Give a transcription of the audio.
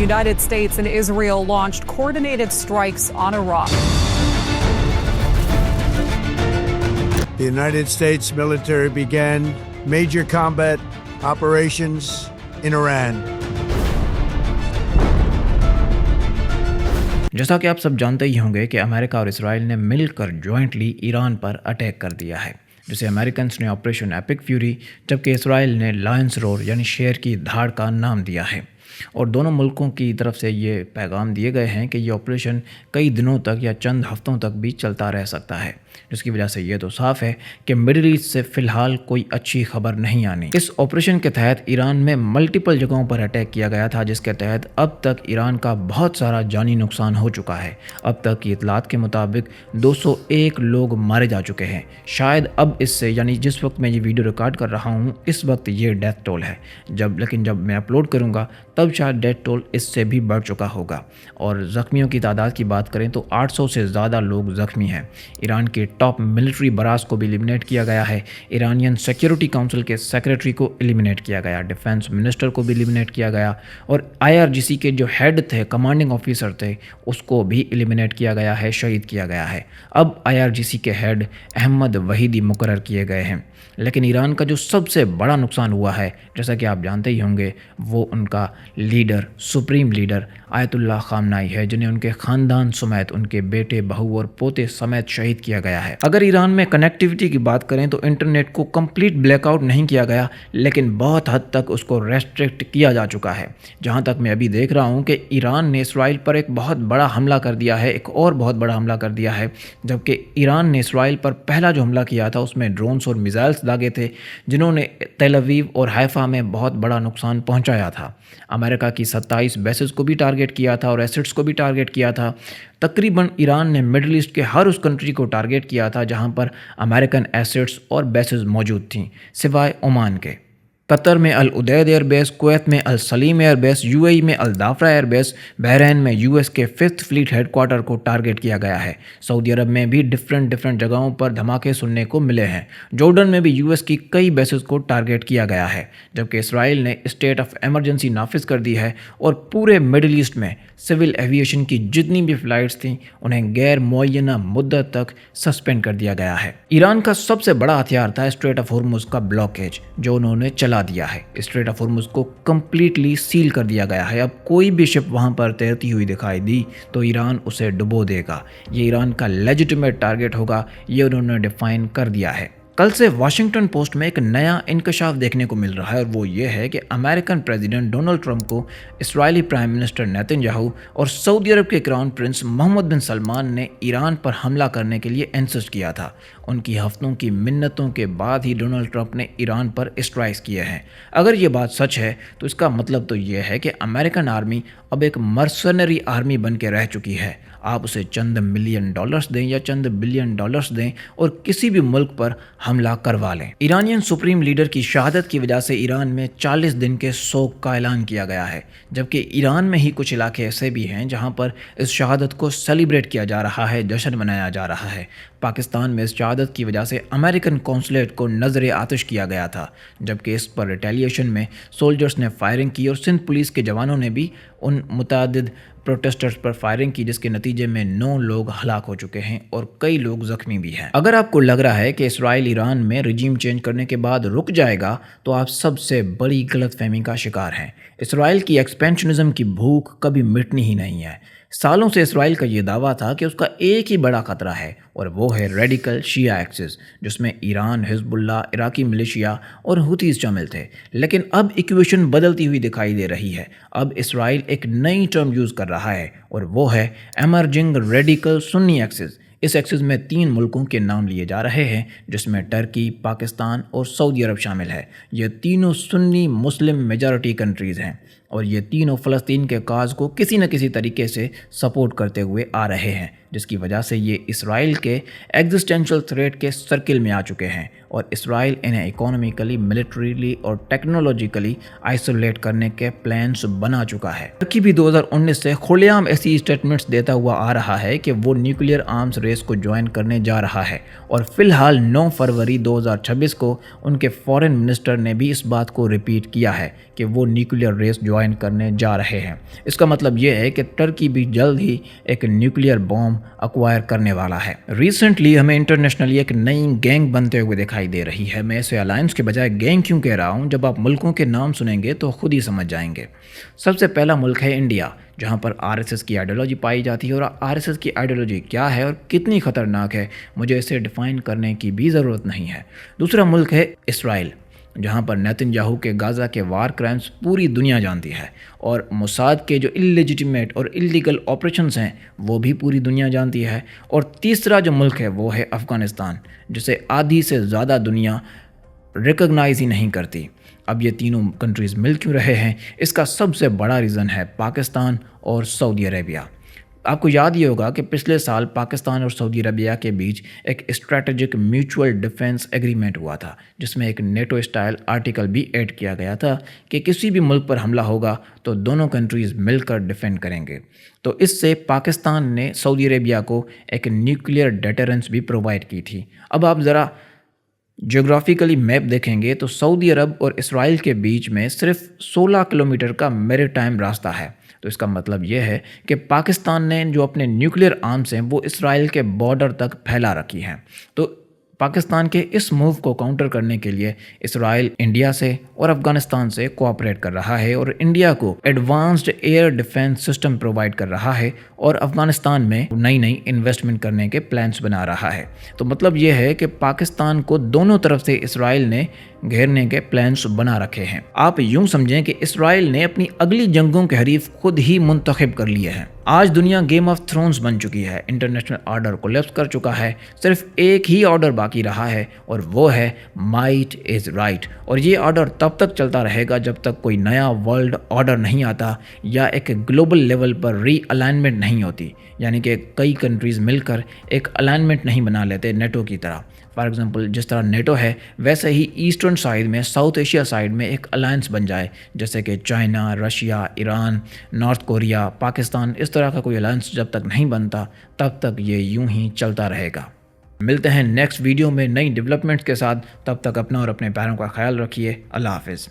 United States and Israel launched coordinated strikes on Iraq. The United States military began major combat operations in Iran. जैसा कि आप सब जानते ही होंगे कि अमेरिका और इसराइल ने मिलकर जॉइंटली ईरान पर अटैक कर दिया है, जिसे अमेरिकन्स ने ऑपरेशन एपिक फ्यूरी जबकि इसराइल ने लायंस रोर यानी शेर की धाड़ का नाम दिया है। और दोनों मुल्कों की तरफ से ये पैगाम दिए गए हैं कि ये ऑपरेशन कई दिनों तक या चंद हफ्तों तक भी चलता रह सकता है, जिसकी वजह से ये तो साफ़ है कि मिडिल ईस्ट से फ़िलहाल कोई अच्छी खबर नहीं आनी। इस ऑपरेशन के तहत ईरान में मल्टीपल जगहों पर अटैक किया गया था, जिसके तहत अब तक ईरान का बहुत सारा जानी नुकसान हो चुका है। अब तक की इतलात के मुताबिक 201 लोग मारे जा चुके हैं। शायद अब इससे यानी जिस वक्त मैं ये वीडियो रिकॉर्ड कर रहा हूँ इस वक्त ये डेथ टोल है, लेकिन जब मैं अपलोड करूँगा तब शायद डेथ टोल इससे भी बढ़ चुका होगा। और ज़ख्मियों की तादाद की बात करें तो 800 से ज़्यादा लोग ज़ख्मी हैं। ईरान के टॉप मिलिट्री बरास को भी एलिमिनेट किया गया है। ईरानियन सिक्योरिटी काउंसिल के सेक्रेटरी को एलिमिनेट किया गया, डिफेंस मिनिस्टर को भी एलिमिनेट किया गया और IRGC के जो हेड थे, कमांडिंग ऑफिसर थे, उसको भी एलिमिनेट किया गया है, शहीद किया गया है। अब IRGC के हेड अहमद वहीदी मुकर्रर किए गए हैं। लेकिन ईरान का जो सबसे बड़ा नुकसान हुआ है, जैसा कि आप जानते ही होंगे, वो उनका लीडर, सुप्रीम लीडर आयतुल्लाह खामनाई है, जिन्हें उनके ख़ानदान समेत उनके बेटे, बहू और पोते समेत शहीद किया गया है। अगर ईरान में कनेक्टिविटी की बात करें तो इंटरनेट को कंप्लीट ब्लैकआउट नहीं किया गया, लेकिन बहुत हद तक उसको रेस्ट्रिक्ट किया जा चुका है। जहां तक मैं अभी देख रहा हूं कि ईरान ने इसराइल पर एक बहुत बड़ा हमला कर दिया है, एक और बहुत बड़ा हमला कर दिया है, जबकि ईरान ने इसराइल पर पहला जो हमला किया था उसमें ड्रोन्स और मिसाइल्स दागे थे, जिन्होंने तेल अवीव और हैफा में बहुत बड़ा नुकसान पहुंचाया था। अमेरिका की 27 बेसेस को भी टारगेट किया था और एसेट्स को भी टारगेट किया था। तकरीबन ईरान ने मिडिल ईस्ट के हर उस कंट्री को टारगेट किया था जहां पर अमेरिकन एसेट्स और बेसेस मौजूद थीं, सिवाय ओमान के। कतर में अल उदैद एयरबेस, कुवैत में अल सलीम एयरबेस, UAE में अल दाफरा एयरबेस, बहरीन में US के 5th फ्लीट हेडक्वार्टर को टारगेट किया गया है। सऊदी अरब में भी डिफरेंट जगहों पर धमाके सुनने को मिले हैं। जॉर्डन में भी US की कई बेसेस को टारगेट किया गया है, जबकि इसराइल ने स्टेट ऑफ एमरजेंसी नाफिज कर दी है और पूरे मिडिल ईस्ट में सिविल एविएशन की जितनी भी फ़्लाइट्स थीं उन्हें गैर मुअय्यना मुद्दत तक सस्पेंड कर दिया गया है। ईरान का सबसे बड़ा हथियार था स्ट्रेट ऑफ हॉर्मुज़ का ब्लॉकेज, जो उन्होंने चला दिया है। स्ट्रेट ऑफ हॉर्मुज़ को कंप्लीटली सील कर दिया गया है। अब कोई भी शिप वहां पर तैरती हुई दिखाई दी तो ईरान उसे डुबो देगा। ये ईरान का लेजिटिमेट टारगेट होगा, ये उन्होंने डिफाइन कर दिया है। कल से वाशिंगटन पोस्ट में एक नया इंकशाफ देखने को मिल रहा है और वो ये है कि अमेरिकन प्रेसिडेंट डोनाल्ड ट्रंप को इस्राएली प्राइम मिनिस्टर नेतन्याहू और सऊदी अरब के क्राउन प्रिंस मोहम्मद बिन सलमान ने ईरान पर हमला करने के लिए इंसिस्ट किया था। उनकी हफ्तों की मिन्नतों के बाद ही डोनाल्ड ट्रंप ने ईरान पर स्ट्राइक्स किए हैं। अगर ये बात सच है तो इसका मतलब तो ये है कि अमेरिकन आर्मी अब एक मर्सनरी आर्मी बन के रह चुकी है। आप उसे चंद मिलियन डॉलर्स दें या चंद बिलियन डॉलर्स दें और किसी भी मुल्क पर हमला करवा लें। ईरानियन सुप्रीम लीडर की शहादत की वजह से ईरान में 40 दिन के शोक का ऐलान किया गया है, जबकि ईरान में ही कुछ इलाके ऐसे भी हैं जहां पर इस शहादत को सेलिब्रेट किया जा रहा है, जश्न मनाया जा रहा है। पाकिस्तान में इस शहादत की वजह से अमेरिकन कौंसलेट को नजर आतिश किया गया था, जबकि इस पर रिटेलिएशन में सोल्जर्स ने फायरिंग की और सिंध पुलिस के जवानों ने भी उन मुतादिद प्रोटेस्टर्स पर फायरिंग की, जिसके नतीजे में 9 लोग हलाक हो चुके हैं और कई लोग जख्मी भी हैं। अगर आपको लग रहा है कि इसराइल ईरान में रिजीम चेंज करने के बाद रुक जाएगा तो आप सबसे बड़ी गलतफहमी का शिकार हैं। इसराइल की एक्सपेंशनिज्म की भूख कभी मिटनी ही नहीं है। सालों से इसराइल का ये दावा था कि उसका एक ही बड़ा खतरा है और वो है रेडिकल शिया एक्सिस, जिसमें ईरान, हिजबुल्लाह, इराकी मिलिशिया और हुतीज शामिल थे। लेकिन अब इक्वेशन बदलती हुई दिखाई दे रही है। अब इसराइल एक नई टर्म यूज़ कर रहा है और वो है एमर्जिंग रेडिकल सुन्नी एक्सिस। इस एक्सिस में 3 मुल्कों के नाम लिए जा रहे हैं, जिसमें टर्की, पाकिस्तान और सऊदी अरब शामिल है। ये तीनों सुन्नी मुस्लिम मेजॉरिटी कंट्रीज़ हैं और ये तीनों फ़लस्तीन के काज को किसी न किसी तरीके से सपोर्ट करते हुए आ रहे हैं, जिसकी वजह से ये इसराइल के एग्जिस्टेंशियल थ्रेट के सर्किल में आ चुके हैं और इसराइल इन्हें इकोनॉमिकली, मिलिट्रीली और टेक्नोलॉजिकली आइसोलेट करने के प्लान्स बना चुका है। टर्की भी 2019 से खुलेआम ऐसी स्टेटमेंट्स देता हुआ आ रहा है कि वो न्यूक्लियर आर्म्स रेस को ज्वाइन करने जा रहा है और फिलहाल 9 फरवरी 2026 को उनके फॉरेन मिनिस्टर ने भी इस बात को रिपीट किया है कि वो न्यूक्लियर रेस ज्वाइन جوائن کرنے جا رہے ہیں۔ اس کا مطلب یہ ہے کہ ترکی بھی جلد ہی ایک نیوکلیئر بوم ایکوائر کرنے والا ہے۔ ریسنٹلی ہمیں انٹرنیشنلی ایک نئی گینگ بنتے ہوئے دکھائی دے رہی ہے۔ میں اسے الائنس کے بجائے گینگ کیوں کہہ رہا ہوں، جب آپ ملکوں کے نام سنیں گے تو خود ہی سمجھ جائیں گے۔ سب سے پہلا ملک ہے انڈیا، جہاں پر RSS کی آئیڈیالوجی پائی جاتی ہے، اور RSS کی آئیڈیالوجی کیا ہے اور کتنی خطرناک ہے مجھے اسے ڈیفائن کرنے کی بھی ضرورت نہیں ہے۔ دوسرا ملک ہے اسرائیل، جہاں پر نیتن یاہو کے غزہ کے وار کرائمز پوری دنیا جانتی ہے، اور موساد کے جو اللیجیٹمیٹ اور اللیگل آپریشنز ہیں وہ بھی پوری دنیا جانتی ہے۔ اور تیسرا جو ملک ہے وہ ہے افغانستان، جسے آدھی سے زیادہ دنیا ریکگنائز ہی نہیں کرتی۔ اب یہ تینوں کنٹریز مل کیوں رہے ہیں؟ اس کا سب سے بڑا ریزن ہے پاکستان اور سعودی عربیہ۔ آپ کو یاد ہی ہوگا کہ پچھلے سال پاکستان اور سعودی عربیہ کے بیچ ایک اسٹریٹجک میوچول ڈیفنس ایگریمنٹ ہوا تھا، جس میں ایک نیٹو اسٹائل آرٹیکل بھی ایڈ کیا گیا تھا کہ کسی بھی ملک پر حملہ ہوگا تو دونوں کنٹریز مل کر ڈیفینڈ کریں گے۔ تو اس سے پاکستان نے سعودی عربیہ کو ایک نیوکلیئر ڈیٹرنس بھی پرووائڈ کی تھی۔ اب آپ ذرا جغرافیکلی میپ دیکھیں گے تو سعودی عرب اور اسرائیل کے بیچ میں صرف 16 کلومیٹر کا میری ٹائم راستہ ہے۔ تو اس کا مطلب یہ ہے کہ پاکستان نے جو اپنے نیوکلیئر آرمز ہیں وہ اسرائیل کے بارڈر تک پھیلا رکھی ہیں۔ تو پاکستان کے اس موو کو کاؤنٹر کرنے کے لیے اسرائیل انڈیا سے اور افغانستان سے کوآپریٹ کر رہا ہے، اور انڈیا کو advanced air defence system provide کر رہا ہے، اور افغانستان میں نئی انویسٹمنٹ کرنے کے پلانس بنا رہا ہے۔ تو مطلب یہ ہے کہ پاکستان کو دونوں طرف سے اسرائیل نے گھیرنے کے پلانس بنا رکھے ہیں۔ آپ یوں سمجھیں کہ اسرائیل نے اپنی اگلی جنگوں کے حریف خود ہی منتخب کر لیے ہیں۔ آج دنیا گیم آف تھرونز بن چکی ہے، انٹرنیشنل آرڈر کولیپس کر چکا ہے، صرف ایک ہی آرڈر باقی رہا ہے، اور وہ ہے مائٹ از رائٹ۔ اور یہ آرڈر تب تک چلتا رہے گا جب تک کوئی نیا ورلڈ آرڈر نہیں آتا یا ایک گلوبل لیول پر ری الائنمنٹ نہیں ہوتی، یعنی کہ کئی کنٹریز مل کر ایک الائنمنٹ نہیں بنا لیتے نیٹو کی طرح۔ فار ایگزامپل جس طرح نیٹو ہے ویسے ہی ایسٹرن سائڈ میں، ساؤتھ ایشیا سائڈ میں ایک الائنس بن جائے، جیسے کہ China, Russia, Iran, north Korea, Pakistan. اس طرح کا کوئی الائنس جب تک نہیں بنتا تب تک یہ یوں ہی چلتا رہے گا۔ ملتے ہیں نیکسٹ ویڈیو میں نئی ڈیولپمنٹس کے ساتھ، تب تک اپنا اور اپنے پیاروں کا خیال رکھیے۔ اللہ حافظ۔